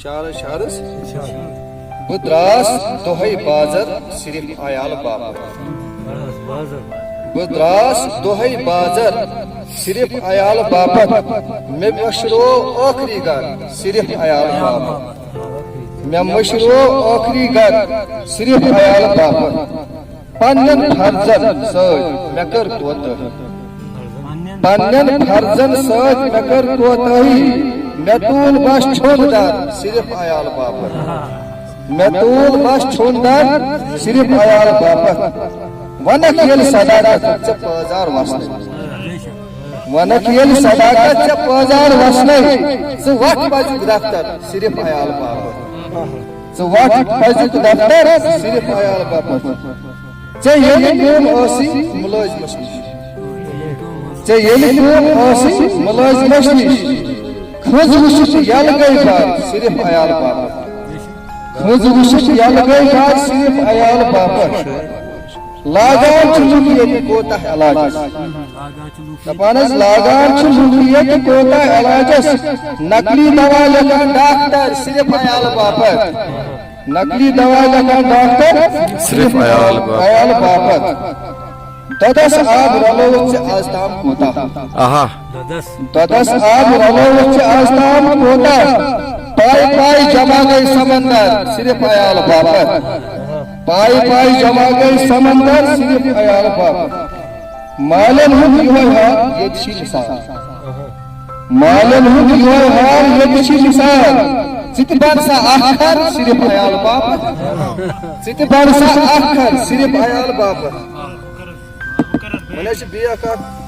شعرس بہ دراس دۄہے بازر صرف عیال باپت بہ دراس دۄہے بازر صرف عیال باپت مے مشرو ٲخری گر صرف عیال باپت مے مشرو ٲخری گر صرف عیال باپت پنن فرزن سۭتۍ مے کٔر کوتاہی پنن فرزن سۭتۍ مے کٔر کوتاہی مے تول بس چھوندر صرف عیال باپت مے تول بس چھوندر صرف عیال باپت ونک ییٚلہِ صداقت ژےٚ پٲزار وسنے ونک ییٚلہِ صداقت ژےٚ پٲزار وسنے ژٕ وتھ پزیُک دفتر صرف عیال باپت ژٕ وتھ پزیُک دفتر صرف عیال باپت ژےٚ ییٚلہِ کٲم ٲسی مُلٲزمس نِش ژےٚ ییٚلہِ کٲم ٲسی مُلٲزمس نِش کھٔز وٕچھِتھ یلہٕ گٔے بار صرف عیال باپت کھٔز وٕچھِتھ یلہٕ گٔے بار صرف عیال باپت لاگان چھُ لُکھ ییٚتہِ کوتاہ علاجس دپان حظ لاگان چھُ لُکھ ییٚتہِ کوتاہ علاجس نقلی دوا لیکھان ڈاکٹر صرف عیال باپت نقلی دوا لیکھان ڈاکٹر صرف عیال باپت دۄدس آب رلووُتھ ژےٚ آز تام کوتاہ دۄدس آب رلووُتھ ژےٚ آز تام کوتاہ پاے پاے جمع گٔے سمندر صرف عیال باپت پاے پاے جمع گٔے سمندر صرف عیال باپت مالن ہُنٛد یِہوے حال ییٚتہِ چھِ مثال مالن ہُنٛد یِہوے حال ییٚتہِ چھِ مثال ژٕ تہِ بن سا اکھ کھر صرف عیال باپت ژٕ تہِ بن سا اکھ کھر صرف عیال باپت وۄنۍ حظ چھِ بیٚیہِ اکھ